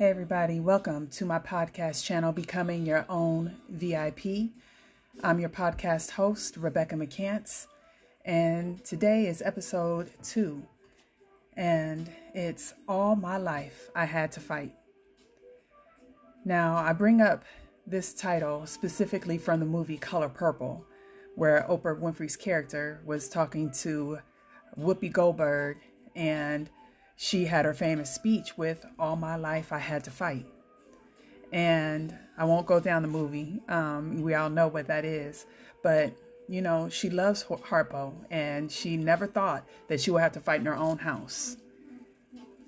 Hey everybody, welcome to my podcast channel, Becoming Your Own VIP. I'm your podcast host, Rebecca McCants, and today is episode 2, and it's All My Life I Had to Fight. Now, I bring up this title specifically from the movie Color Purple, where Oprah Winfrey's character was talking to Whoopi Goldberg, and she had her famous speech with "All my life I had to fight." And I won't go down the movie. We all know what that is. But, she loves Harpo, and she never thought that she would have to fight in her own house.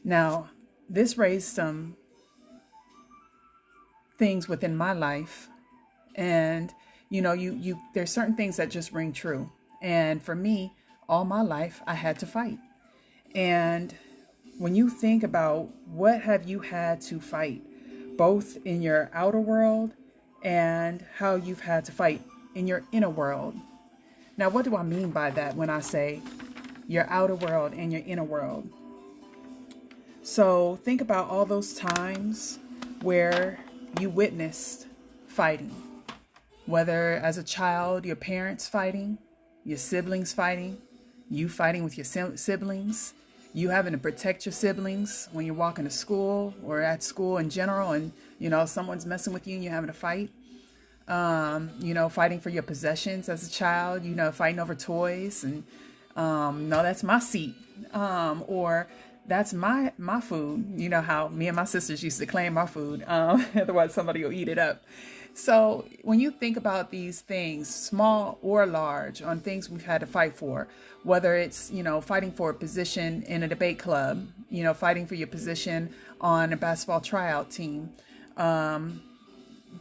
Now, this raised some things within my life. And, there's certain things that just ring true. And for me, all my life, I had to fight. And when you think about what have you had to fight, both in your outer world and how you've had to fight in your inner world. Now, what do I mean by that when I say your outer world and your inner world? So think about all those times where you witnessed fighting, whether as a child, your parents fighting, your siblings fighting, you fighting with your siblings, you having to protect your siblings when you're walking to school or at school in general, and someone's messing with you and you're having to fight. Fighting for your possessions as a child, fighting over toys and no, that's my seat, or that's my food. You know how me and my sisters used to claim our food, otherwise somebody will eat it up. So when you think about these things, small or large, on things we've had to fight for, whether it's, fighting for a position in a debate club, fighting for your position on a basketball tryout team,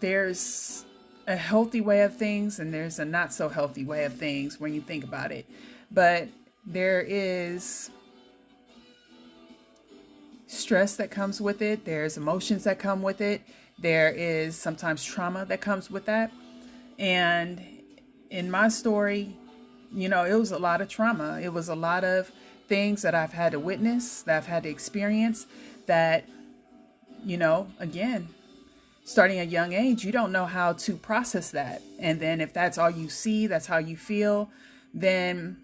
there's a healthy way of things and there's a not so healthy way of things when you think about it. But there is stress that comes with it. There's emotions that come with it. There is sometimes trauma that comes with that. And in my story, it was a lot of trauma. It was a lot of things that I've had to witness, that I've had to experience, that, again, starting at a young age, you don't know how to process that. And then if that's all you see, that's how you feel, then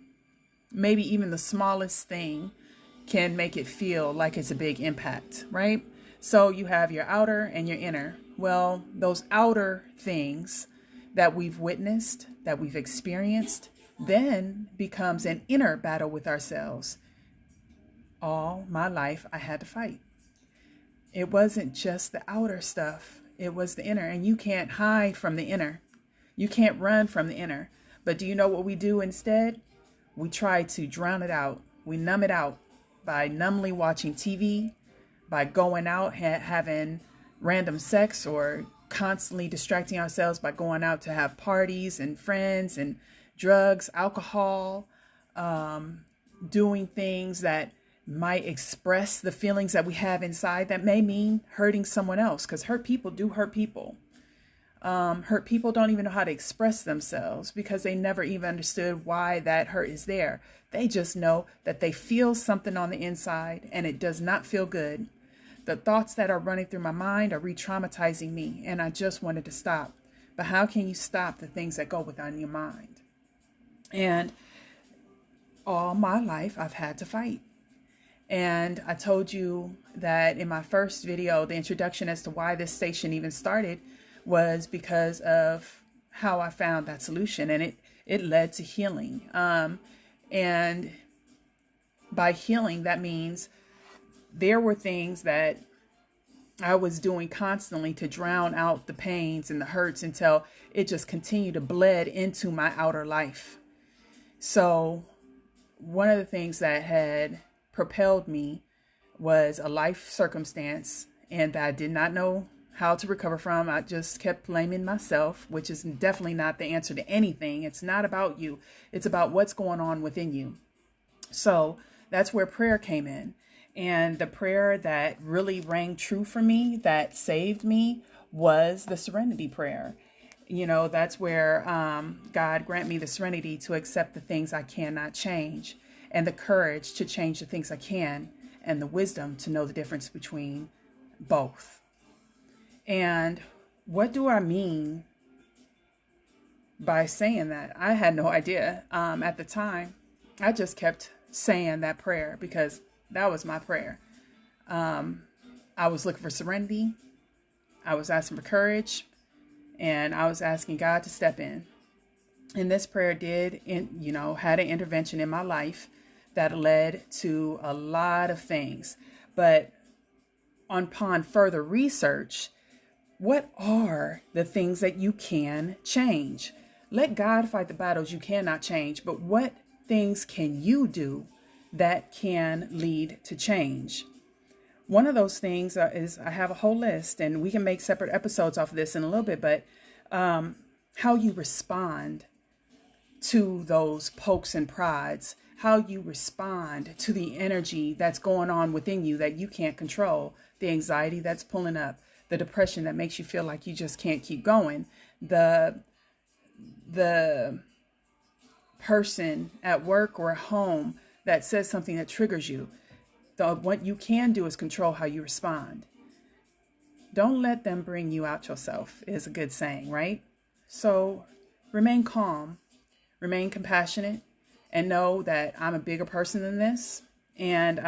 maybe even the smallest thing can make it feel like it's a big impact, right? So you have your outer and your inner. Well, those outer things that we've witnessed, that we've experienced, then becomes an inner battle with ourselves. All my life, I had to fight. It wasn't just the outer stuff. It was the inner. And you can't hide from the inner. You can't run from the inner. But do you know what we do instead? We try to drown it out. We numb it out by numbly watching TV, by going out, having random sex, or constantly distracting ourselves by going out to have parties and friends and drugs, alcohol, doing things that might express the feelings that we have inside that may mean hurting someone else, because hurt people do hurt people. Hurt people don't even know how to express themselves because they never even understood why that hurt is there. They just know that they feel something on the inside and it does not feel good. The thoughts that are running through my mind are re-traumatizing me, and I just wanted to stop. But how can you stop the things that go within your mind? And all my life, I've had to fight. And I told you that in my first video, the introduction as to why this station even started was because of how I found that solution, and it led to healing. And by healing, that means there were things that I was doing constantly to drown out the pains and the hurts until it just continued to bleed into my outer life. So one of the things that had propelled me was a life circumstance, and that I did not know how to recover from. I just kept blaming myself, which is definitely not the answer to anything. It's not about you. It's about what's going on within you. So that's where prayer came in. And the prayer that really rang true for me, that saved me, was the Serenity Prayer. That's where God grant me the serenity to accept the things I cannot change, and the courage to change the things I can, and the wisdom to know the difference between both. And what do I mean by saying that? I had no idea. At the time, I just kept saying that prayer because that was my prayer. I was looking for serenity. I was asking for courage, and I was asking God to step in. And this prayer had an intervention in my life that led to a lot of things. But upon further research, what are the things that you can change? Let God fight the battles you cannot change, but what things can you do that can lead to change? One of those things is I have a whole list, and we can make separate episodes off of this in a little bit, but how you respond to those pokes and prods, how you respond to the energy that's going on within you that you can't control, the anxiety that's pulling up, the depression that makes you feel like you just can't keep going, the person at work or at home that says something that triggers you. What you can do is control how you respond. Don't let them bring you out yourself is a good saying, right? So remain calm, remain compassionate, and know that I'm a bigger person than this. And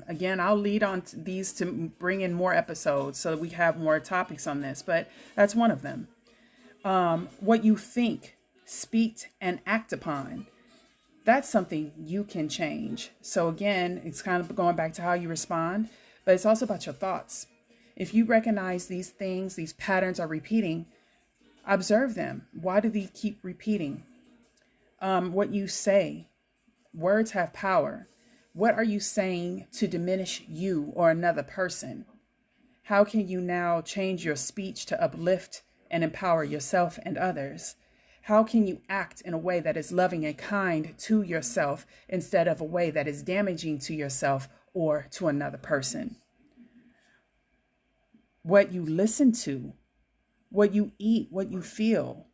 again, I'll lead on to these to bring in more episodes so that we have more topics on this, but that's one of them. What you think, speak, and act upon, that's something you can change. So again, it's kind of going back to how you respond, but it's also about your thoughts. If you recognize these things, these patterns are repeating, observe them. Why do they keep repeating? What you say, words have power. What are you saying to diminish you or another person? How can you now change your speech to uplift and empower yourself and others? How can you act in a way that is loving and kind to yourself instead of a way that is damaging to yourself or to another person? What you listen to, what you eat, what you feel,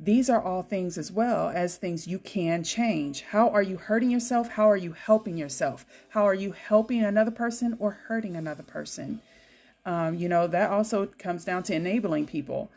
these are all things as well as things you can change. How are you hurting yourself? How are you helping yourself? How are you helping another person or hurting another person? That also comes down to enabling people.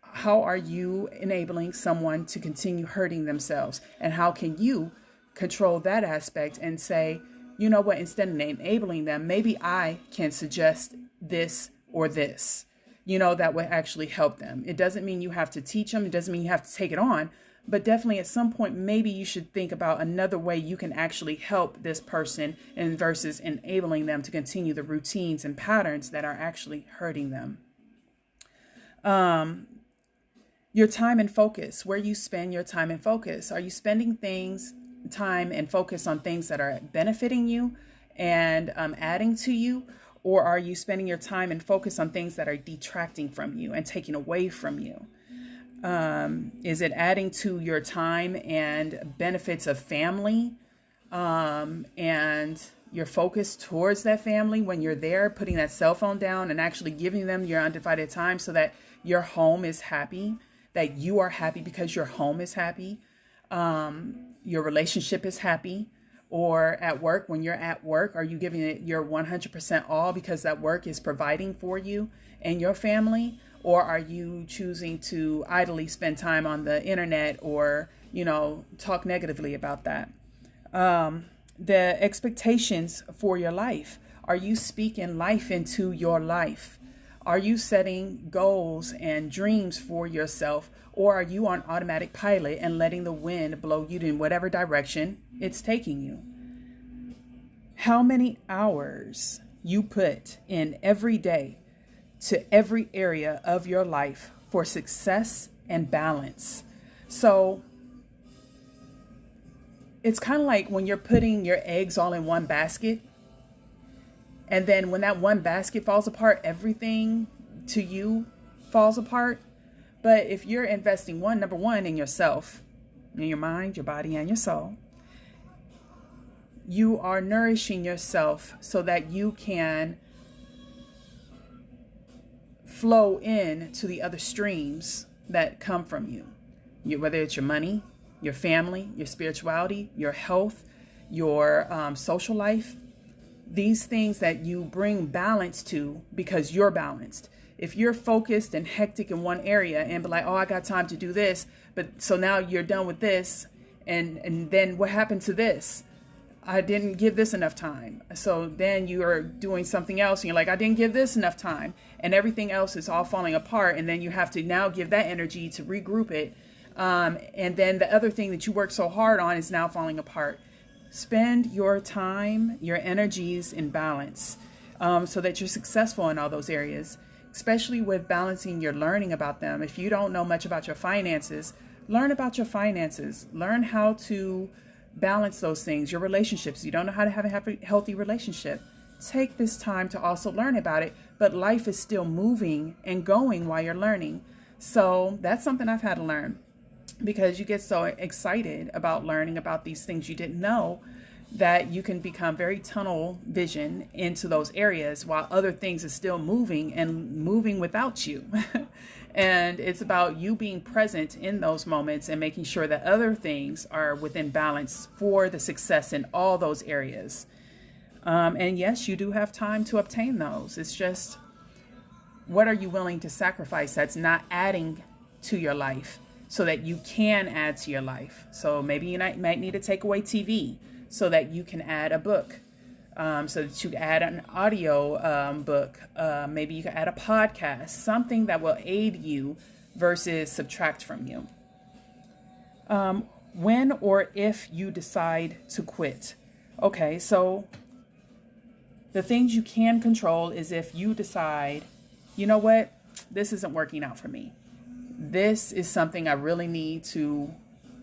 How are you enabling someone to continue hurting themselves? And how can you control that aspect and say, you know what, instead of enabling them, maybe I can suggest this or this, that would actually help them. It doesn't mean you have to teach them. It doesn't mean you have to take it on. But definitely at some point, maybe you should think about another way you can actually help this person and versus enabling them to continue the routines and patterns that are actually hurting them. Your time and focus, where you spend your time and focus. Are you spending time and focus on things that are benefiting you and adding to you? Or are you spending your time and focus on things that are detracting from you and taking away from you? Is it adding to your time and benefits of family and your focus towards that family when you're there, putting that cell phone down and actually giving them your undivided time so that your home is happy, that you are happy because your home is happy, your relationship is happy? Or at work, when you're at work, are you giving it your 100% all because that work is providing for you and your family? Or are you choosing to idly spend time on the internet or, talk negatively about that? The expectations for your life. Are you speaking life into your life? Are you setting goals and dreams for yourself? Or are you on automatic pilot and letting the wind blow you in whatever direction it's taking you? How many hours you put in every day to every area of your life for success and balance. So it's kind of like when you're putting your eggs all in one basket. And then when that one basket falls apart, everything to you falls apart. But if you're investing number one in yourself, in your mind, your body, and your soul, you are nourishing yourself so that you can flow in to the other streams that come from you. Whether it's your money, your family, your spirituality, your health, your social life, these things that you bring balance to because you're balanced. If you're focused and hectic in one area and be like, oh, I got time to do this, but so now you're done with this, and then what happened to this? I didn't give this enough time. So then you are doing something else and you're like, I didn't give this enough time, and everything else is all falling apart. And then you have to now give that energy to regroup it. And then the other thing that you worked so hard on is now falling apart. Spend your time, your energies in balance, so that you're successful in all those areas, especially with balancing your learning about them. If you don't know much about your finances, learn about your finances. Learn how to balance those things, your relationships. You don't know how to have a healthy relationship. Take this time to also learn about it, but life is still moving and going while you're learning. So that's something I've had to learn, because you get so excited about learning about these things you didn't know that you can become very tunnel vision into those areas while other things are still moving and moving without you. And it's about you being present in those moments and making sure that other things are within balance for the success in all those areas. And yes, you do have time to obtain those. It's just, what are you willing to sacrifice that's not adding to your life so that you can add to your life? So maybe you might need to take away TV so that you can add a book, so that you can add an audio book. Maybe you can add a podcast, something that will aid you versus subtract from you. When or if you decide to quit. Okay, so the things you can control is if you decide, you know what, this isn't working out for me. This is something I really need to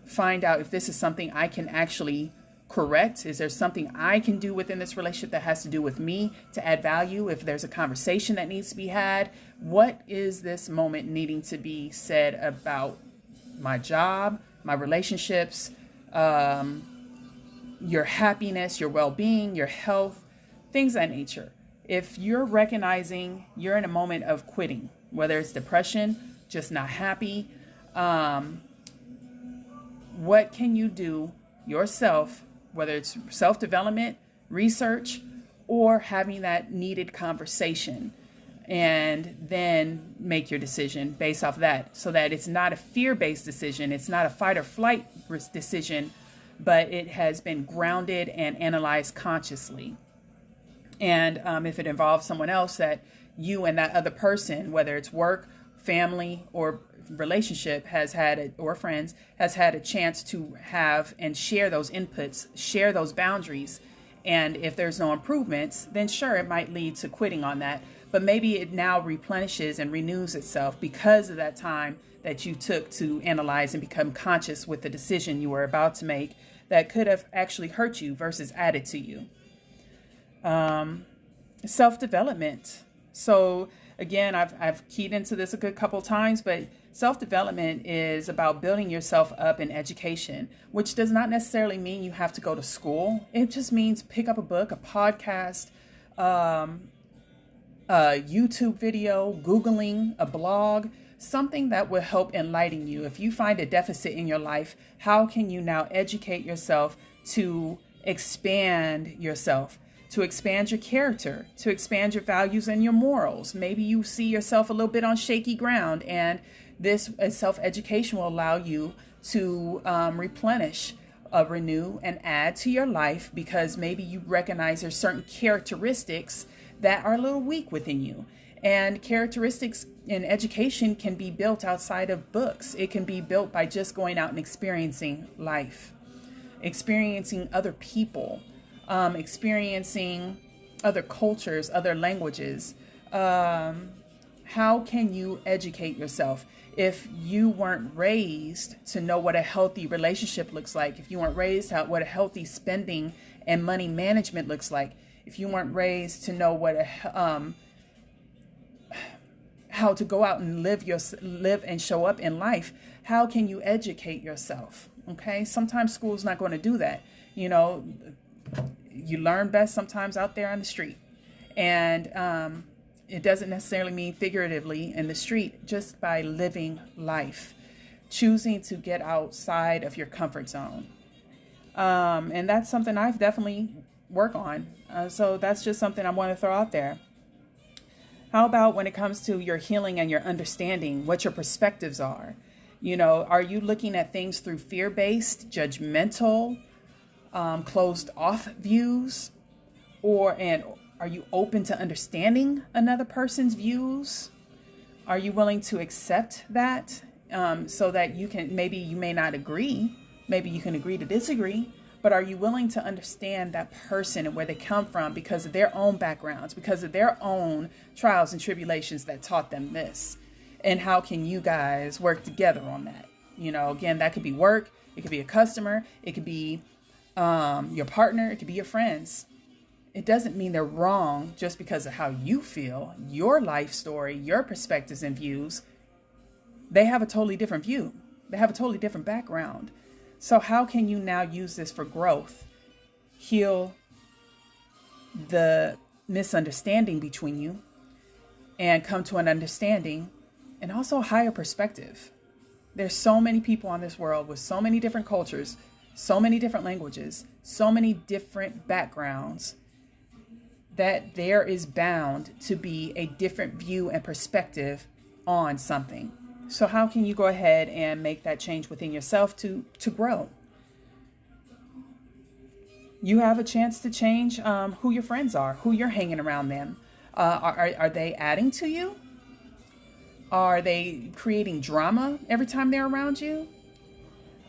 find out if this is something I can actually correct. Is there something I can do within this relationship that has to do with me to add value? If there's a conversation that needs to be had, what is this moment needing to be said about my job, my relationships, your happiness, your well-being, your health, things of that nature. If you're recognizing you're in a moment of quitting, whether it's depression, just not happy, what can you do yourself, whether it's self-development, research, or having that needed conversation, and then make your decision based off that, so that it's not a fear-based decision, it's not a fight or flight decision, but it has been grounded and analyzed consciously. And if it involves someone else, that you and that other person, whether it's work, family, or relationship, or friends, has had a chance to have and share those inputs, share those boundaries. And if there's no improvements, then sure, it might lead to quitting on that. But maybe it now replenishes and renews itself because of that time that you took to analyze and become conscious with the decision you were about to make that could have actually hurt you versus added to you. Self-development. So again, I've keyed into this a good couple times, but self-development is about building yourself up in education, which does not necessarily mean you have to go to school. It just means pick up a book, a podcast, a YouTube video, Googling, a blog, something that will help enlighten you. If you find a deficit in your life, how can you now educate yourself to expand yourself? To expand your character, to expand your values and your morals. Maybe you see yourself a little bit on shaky ground, and this self-education will allow you to replenish, renew, and add to your life, because maybe you recognize there's certain characteristics that are a little weak within you. And characteristics in education can be built outside of books. It can be built by just going out and experiencing life, experiencing other people, experiencing other cultures, other languages. How can you educate yourself? If you weren't raised to know what a healthy relationship looks like, if you weren't raised what a healthy spending and money management looks like, if you weren't raised to know what how to go out and live and show up in life, how can you educate yourself? Okay, sometimes school's not going to do that. You know, you learn best sometimes out there on the street. And it doesn't necessarily mean figuratively in the street, just by living life, choosing to get outside of your comfort zone. And that's something I've definitely work on. So that's just something I want to throw out there. How about when it comes to your healing and your understanding, what your perspectives are? Are you looking at things through fear-based, judgmental, closed off views? And are you open to understanding another person's views? Are you willing to accept that so that maybe you may not agree, maybe you can agree to disagree, but are you willing to understand that person and where they come from because of their own backgrounds, because of their own trials and tribulations that taught them this? And how can you guys work together on that? Again, that could be work. It could be a customer. It could be your partner. It could be your friends. It doesn't mean they're wrong just because of how you feel, your life story, your perspectives and views. They have a totally different view. They have a totally different background. So how can you now use this for growth, heal the misunderstanding between you, and come to an understanding and also a higher perspective? There's so many people on this world with so many different cultures, so many different languages, so many different backgrounds, that there is bound to be a different view and perspective on something. So how can you go ahead and make that change within yourself to grow? You have a chance to change who your friends are, who you're hanging around them. Are they adding to you? Are they creating drama every time they're around you?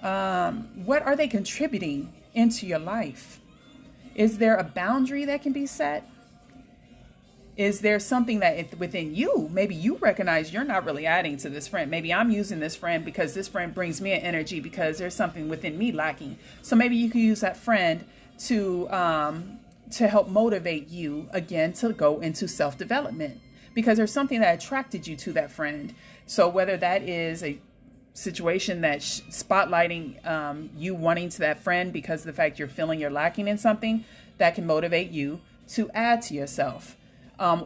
What are they contributing into your life? Is there a boundary that can be set? Is there something that within you, maybe you recognize you're not really adding to this friend? Maybe I'm using this friend because this friend brings me an energy because there's something within me lacking. So maybe you could use that friend to help motivate you again to go into self-development, because there's something that attracted you to that friend. So whether that is a situation that's spotlighting you wanting to that friend because of the fact you're feeling you're lacking in something, that can motivate you to add to yourself.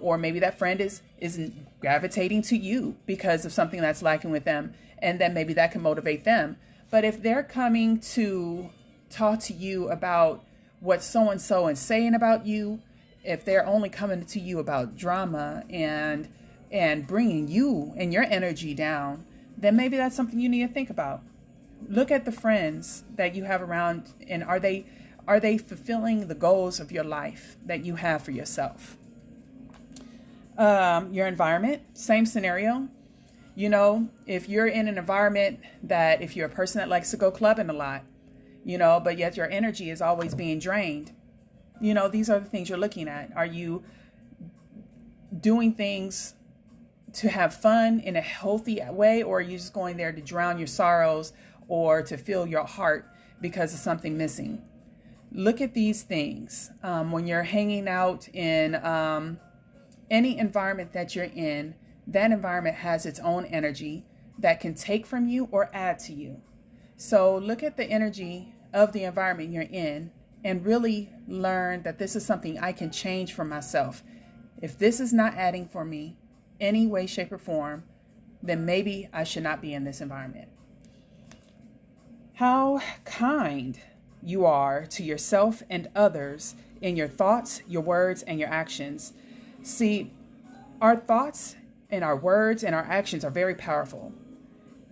Or maybe that friend is gravitating to you because of something that's lacking with them, and then maybe that can motivate them. But if they're coming to talk to you about what so-and-so is saying about you, if they're only coming to you about drama and bringing you and your energy down, then maybe that's something you need to think about. Look at the friends that you have around, and are they fulfilling the goals of your life that you have for yourself? Your environment, same scenario. If you're in an environment that, if you're a person that likes to go clubbing a lot, but yet your energy is always being drained, these are the things you're looking at. Are you doing things to have fun in a healthy way, or are you just going there to drown your sorrows or to fill your heart because of something missing? Look at these things. When you're hanging out in any environment that you're in, that environment has its own energy that can take from you or add to you. So look at the energy of the environment you're in and really learn that this is something I can change for myself. If this is not adding for me any way, shape, or form, then maybe I should not be in this environment. How kind you are to yourself and others in your thoughts, your words, and your actions. See, our thoughts and our words and our actions are very powerful.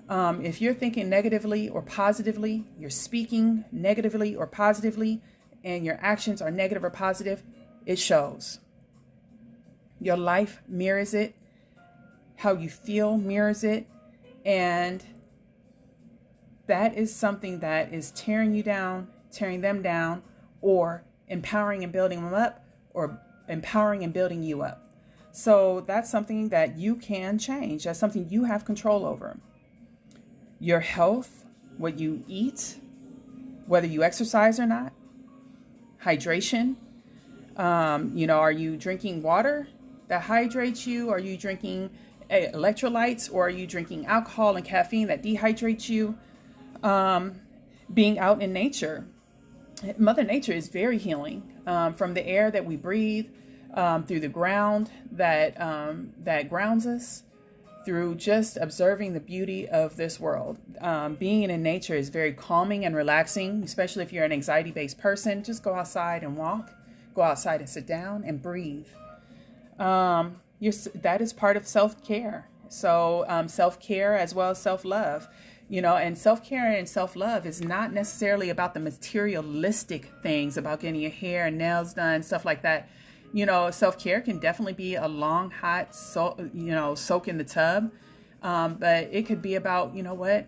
If you're thinking negatively or positively, you're speaking negatively or positively, and your actions are negative or positive, it shows. Your life mirrors it. How you feel mirrors it. And that is something that is tearing you down, tearing them down, or empowering and building them up, or empowering and building you up. So that's something that you can change. That's something you have control over. Your health, what you eat, whether you exercise or not, hydration. Are you drinking water that hydrates you? Are you drinking electrolytes, or are you drinking alcohol and caffeine that dehydrates you? Being out in nature. Mother Nature is very healing, from the air that we breathe, through the ground that grounds us, through just observing the beauty of this world. Being in nature is very calming and relaxing, especially if you're an anxiety-based person. Just go outside and walk. go outside and sit down and breathe. That is part of self-care. So self-care as well as self-love, and self-care and self-love is not necessarily about the materialistic things, about getting your hair and nails done, stuff like that. Self-care can definitely be a long, hot, soak in the tub. But it could be about, what?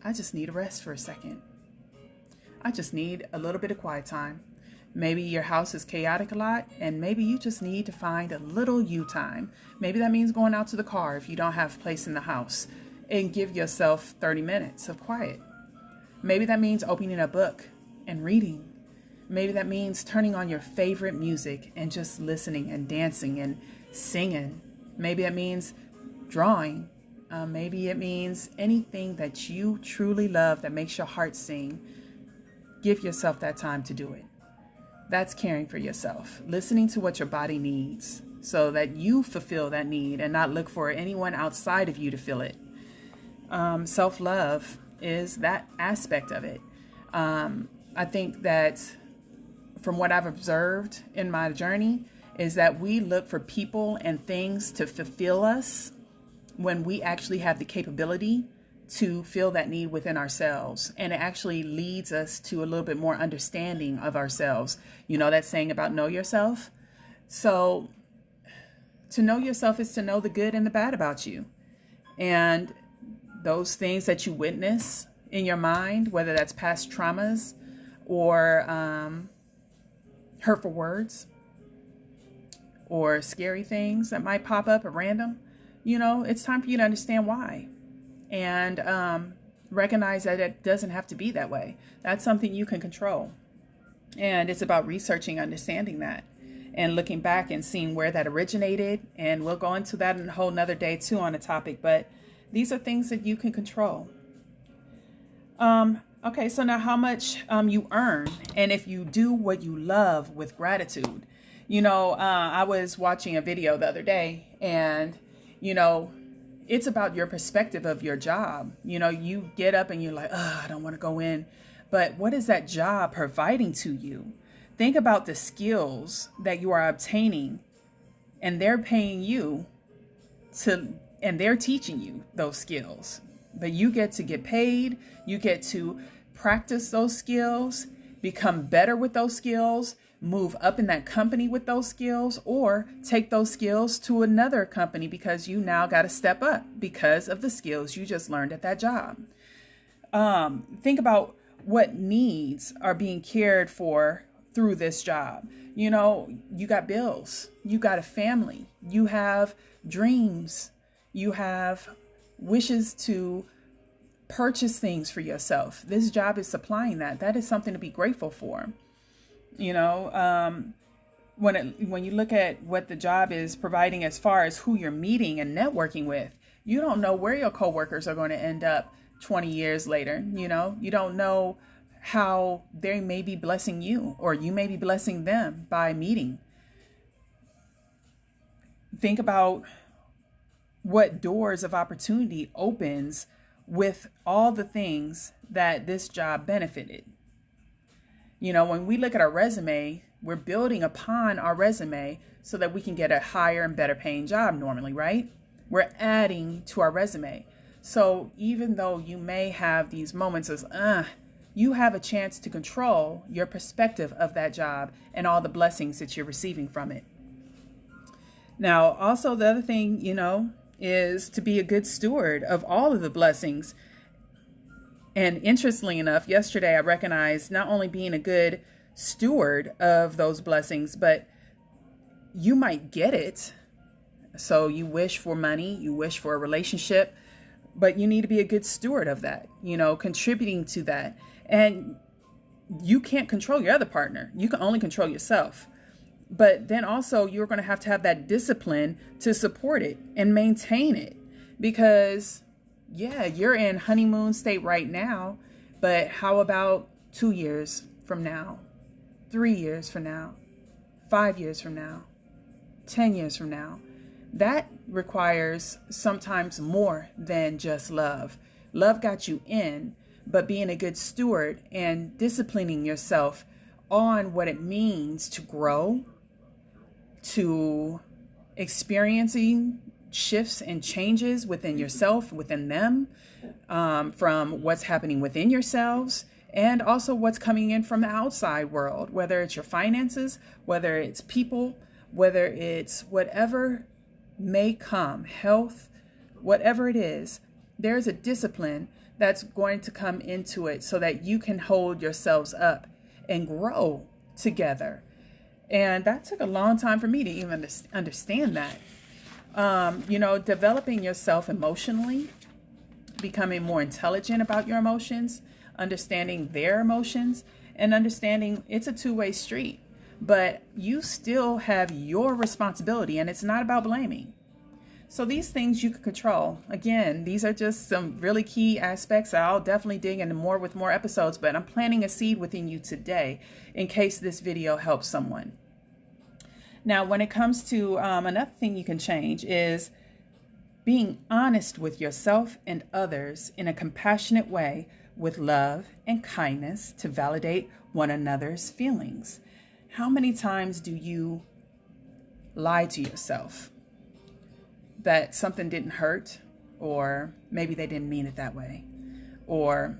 I just need a rest for a second. I just need a little bit of quiet time. Maybe your house is chaotic a lot, and maybe you just need to find a little you time. Maybe that means going out to the car if you don't have a place in the house, and give yourself 30 minutes of quiet. Maybe that means opening a book and reading. Maybe that means turning on your favorite music and just listening and dancing and singing. Maybe that means drawing. Maybe it means anything that you truly love that makes your heart sing. Give yourself that time to do it. That's caring for yourself, listening to what your body needs so that you fulfill that need and not look for anyone outside of you to fill it. Self-love is that aspect of it. I think that from what I've observed in my journey is that we look for people and things to fulfill us when we actually have the capability to fill that need within ourselves. And it actually leads us to a little bit more understanding of ourselves. That saying about know yourself. So to know yourself is to know the good and the bad about you. And those things that you witness in your mind, whether that's past traumas or hurtful words or scary things that might pop up at random, it's time for you to understand why. And recognize that it doesn't have to be that way. That's something you can control. And it's about researching, understanding that, and looking back and seeing where that originated. And we'll go into that in a whole nother day too on the topic. But these are things that you can control. Okay, so now how much you earn, and if you do what you love with gratitude. I was watching a video the other day, and it's about your perspective of your job. You get up and you're like, I don't want to go in. But what is that job providing to you? Think about the skills that you are obtaining, and they're paying you and they're teaching you those skills. But you get to get paid. You get to practice those skills, become better with those skills, move up in that company with those skills, or take those skills to another company because you now got to step up because of the skills you just learned at that job. Think about what needs are being cared for through this job. You got bills, you got a family, you have dreams, you have wishes to purchase things for yourself. This job is supplying that. That is something to be grateful for. When you look at what the job is providing as far as who you're meeting and networking with, you don't know where your coworkers are going to end up 20 years later. You don't know how they may be blessing you, or you may be blessing them by meeting. Think about what doors of opportunity opens with all the things that this job benefited. When we look at our resume, we're building upon our resume so that we can get a higher and better paying job normally, right? We're adding to our resume. So even though you may have these moments of, you have a chance to control your perspective of that job and all the blessings that you're receiving from it. Now, also the other thing, is to be a good steward of all of the blessings. And interestingly enough, yesterday I recognized not only being a good steward of those blessings, but you might get it. So you wish for money, you wish for a relationship, but you need to be a good steward of that, contributing to that. And you can't control your other partner. You can only control yourself. But then also you're going to have that discipline to support it and maintain it, because you're in honeymoon state right now, but how about 2 years from now, 3 years from now, 5 years from now, 10 years from now? That requires sometimes more than just love. Love got you in, but being a good steward and disciplining yourself on what it means to grow, to experiencing shifts and changes within yourself, within them, from what's happening within yourselves, and also what's coming in from the outside world, whether it's your finances, whether it's people, whether it's whatever may come, health, whatever it is, there's a discipline that's going to come into it so that you can hold yourselves up and grow together. And that took a long time for me to even understand that. Developing yourself emotionally, becoming more intelligent about your emotions, understanding their emotions, and understanding it's a two-way street, but you still have your responsibility, and it's not about blaming. So these things you can control. Again, these are just some really key aspects. I'll definitely dig into more with more episodes, but I'm planting a seed within you today in case this video helps someone. Now, when it comes to another thing you can change is being honest with yourself and others in a compassionate way with love and kindness to validate one another's feelings. How many times do you lie to yourself that something didn't hurt, or maybe they didn't mean it that way, or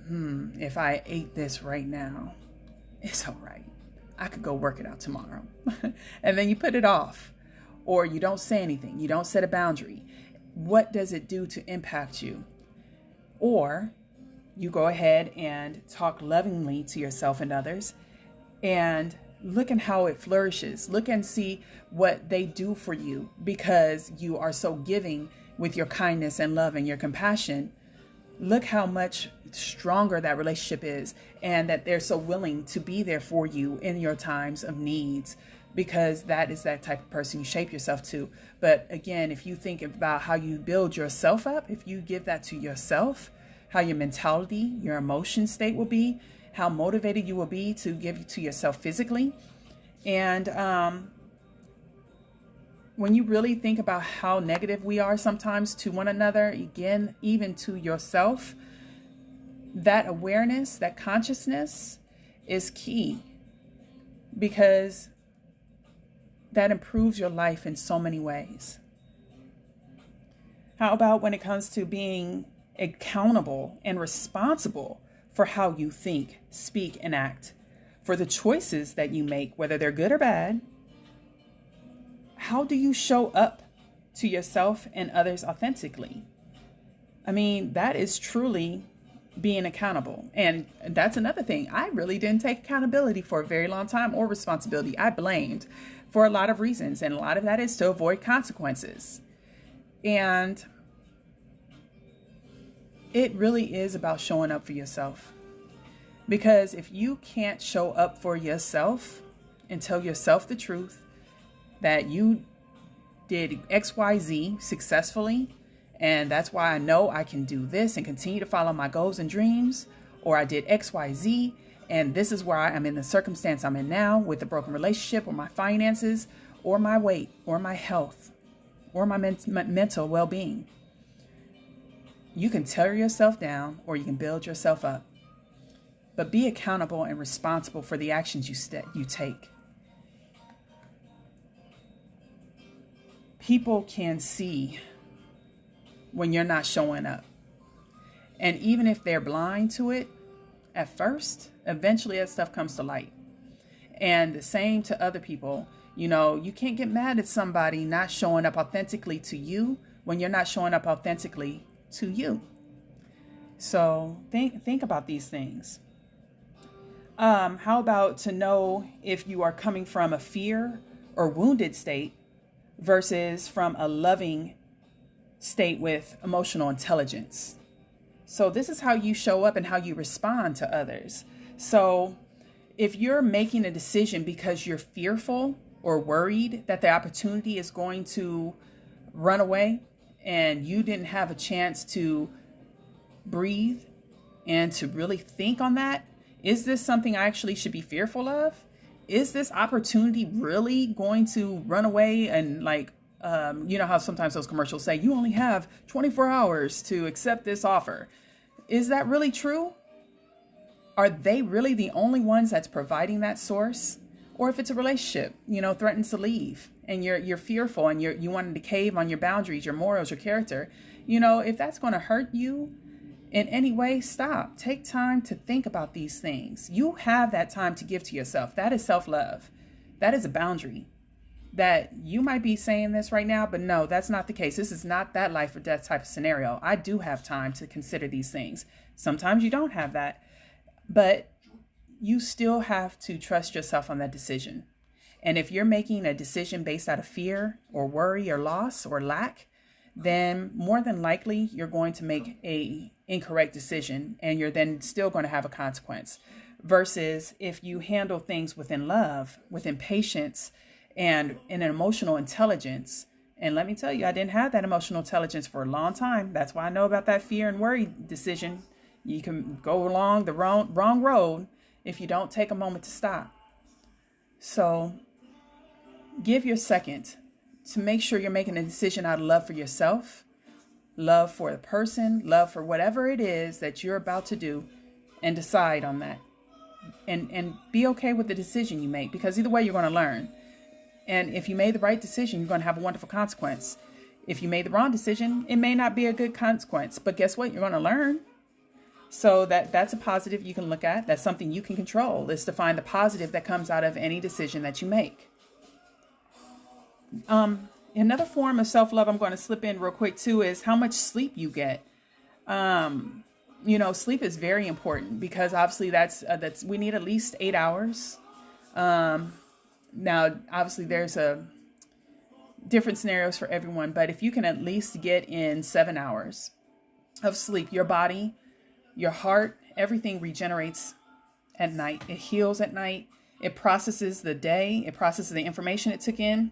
if I ate this right now, it's all right. I could go work it out tomorrow. And then you put it off, or you don't say anything. You don't set a boundary. What does it do to impact you? Or you go ahead and talk lovingly to yourself and others, and look at how it flourishes. Look and see what they do for you because you are so giving with your kindness and love and your compassion. Look how much stronger that relationship is, and that they're so willing to be there for you in your times of needs, because that is that type of person you shape yourself to. But again, if you think about how you build yourself up, if you give that to yourself, how your mentality, your emotion state will be, how motivated you will be to give to yourself physically. And when you really think about how negative we are sometimes to one another, again, even to yourself, that awareness, that consciousness is key, because that improves your life in so many ways. How about when it comes to being accountable and responsible for how you think, speak, and act, for the choices that you make, whether they're good or bad? How do you show up to yourself and others authentically? I mean, that is truly being accountable. And that's another thing. I really didn't take accountability for a very long time, or responsibility. I blamed for a lot of reasons. And a lot of that is to avoid consequences. And it really is about showing up for yourself. Because if you can't show up for yourself and tell yourself the truth that you did XYZ successfully, and that's why I know I can do this and continue to follow my goals and dreams, or I did XYZ, and this is where I am in the circumstance I'm in now with a broken relationship, or my finances, or my weight, or my health, or my mental well-being. You can tear yourself down, or you can build yourself up. But be accountable and responsible for the actions you take. People can see when you're not showing up. And even if they're blind to it at first, eventually that stuff comes to light. And the same to other people. You know, you can't get mad at somebody not showing up authentically to you when you're not showing up authentically to you. So think about these things. How about to know if you are coming from a fear or wounded state versus from a loving state with emotional intelligence? So this is how you show up and how you respond to others. So if you're making a decision because you're fearful or worried that the opportunity is going to run away, and you didn't have a chance to breathe and to really think on that, is this something I actually should be fearful of? Is this opportunity really going to run away? And you know how sometimes those commercials say you only have 24 hours to accept this offer. Is that really true? are they really the only ones that's providing that source? Or if it's a relationship, threatens to leave and you're fearful and you wanted to cave on your boundaries, your morals, your character, if that's going to hurt you in any way, stop. Take time to think about these things. You have that time to give to yourself. That is self-love. That is a boundary. That you might be saying this right now, but no, that's not the case. This is not that life or death type of scenario. I do have time to consider these things. Sometimes you don't have that, but you still have to trust yourself on that decision. And if you're making a decision based out of fear or worry or loss or lack, then more than likely you're going to make a incorrect decision and you're then still going to have a consequence. Versus if you handle things within love, within patience, and in an emotional intelligence. And let me tell you, I didn't have that emotional intelligence for a long time. That's why I know about that fear and worry decision. You can go along the wrong road if you don't take a moment to stop. So give your second to make sure you're making a decision out of love for yourself, love for the person, love for whatever it is that you're about to do, and decide on that. And be okay with the decision you make, because either way you're going to learn. And if you made the right decision, you're going to have a wonderful consequence. If you made the wrong decision, it may not be a good consequence, but guess what? You're going to learn. So that's a positive you can look at. That's something you can control, is to find the positive that comes out of any decision that you make. Another form of self-love I'm going to slip in real quick too is how much sleep you get. Sleep is very important because obviously that's we need at least 8 hours. Now, obviously there's different scenarios for everyone, but if you can at least get in 7 hours of sleep, your body, your heart, everything regenerates at night. It heals at night. It processes the day. It processes the information it took in.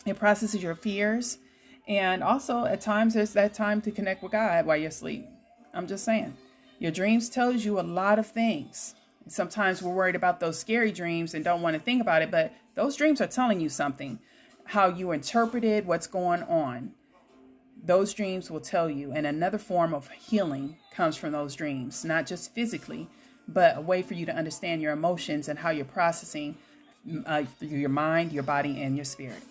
It processes your fears. And also at times there's that time to connect with God while you're asleep. I'm just saying. Your dreams tells you a lot of things. Sometimes we're worried about those scary dreams and don't want to think about it, but those dreams are telling you something. How you interpreted what's going on. Those dreams will tell you. And another form of healing comes from those dreams, not just physically, but a way for you to understand your emotions and how you're processing through your mind, your body, and your spirit.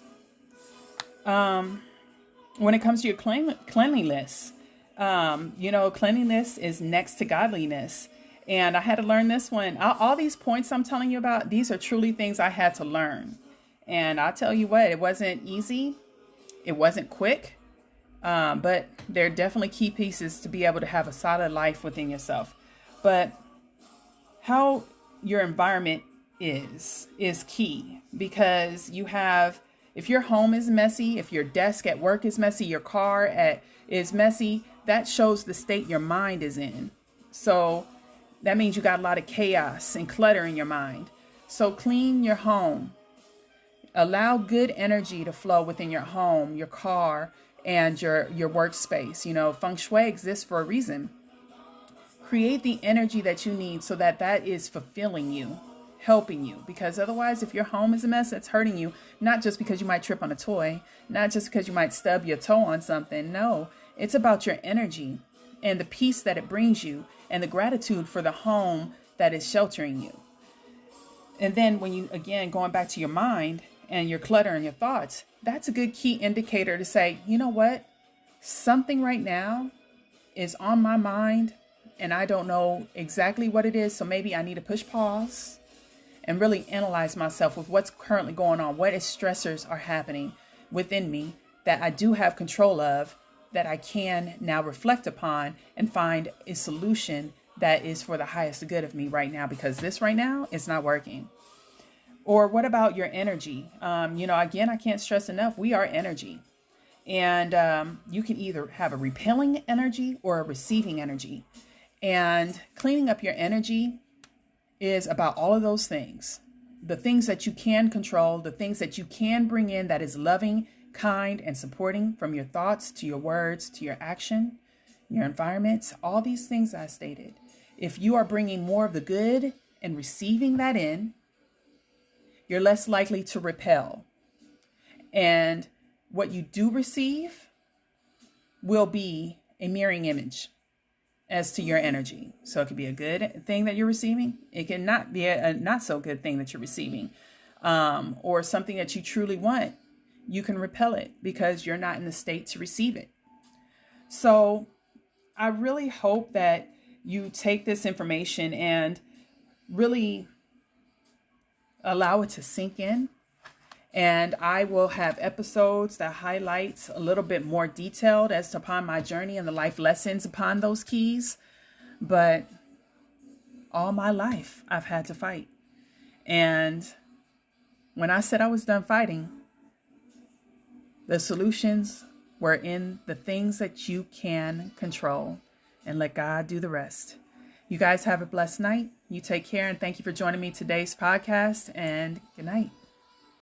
When it comes to your cleanliness, cleanliness is next to godliness. And I had to learn this one. All these points I'm telling you about, these are truly things I had to learn. And I'll tell you what, it wasn't easy. It wasn't quick. But they're definitely key pieces to be able to have a solid life within yourself. But how your environment is key, because if your home is messy, if your desk at work is messy, your car is messy, that shows the state your mind is in. So that means you got a lot of chaos and clutter in your mind. So clean your home. Allow good energy to flow within your home, your car, and your workspace. Feng Shui exists for a reason. Create the energy that you need so that is fulfilling you, helping you. Because otherwise, if your home is a mess, it's hurting you. Not just because you might trip on a toy, not just because you might stub your toe on something. No, it's about your energy and the peace that it brings you and the gratitude for the home that is sheltering you. And then when you, again, going back to your mind and your clutter and your thoughts, that's a good key indicator to say, you know what? Something right now is on my mind and I don't know exactly what it is. So maybe I need to push pause and really analyze myself with what's currently going on. What stressors are happening within me that I do have control of, that I can now reflect upon and find a solution that is for the highest good of me right now, because this right now is not working. Or what about your energy? Again, I can't stress enough, we are energy. And you can either have a repelling energy or a receiving energy. And cleaning up your energy is about all of those things. The things that you can control, the things that you can bring in that is loving, kind, and supporting, from your thoughts to your words to your action, your environments, all these things I stated. If you are bringing more of the good and receiving that in, you're less likely to repel. And what you do receive will be a mirroring image. as to your energy. So it could be a good thing that you're receiving. It can not be a not so good thing that you're receiving, or something that you truly want. You can repel it because you're not in the state to receive it. So I really hope that you take this information and really allow it to sink in. And I will have episodes that highlight a little bit more detailed as to upon my journey and the life lessons upon those keys. But all my life, I've had to fight. And when I said I was done fighting, the solutions were in the things that you can control, and let God do the rest. You guys have a blessed night. You take care, and thank you for joining me today's podcast, and good night.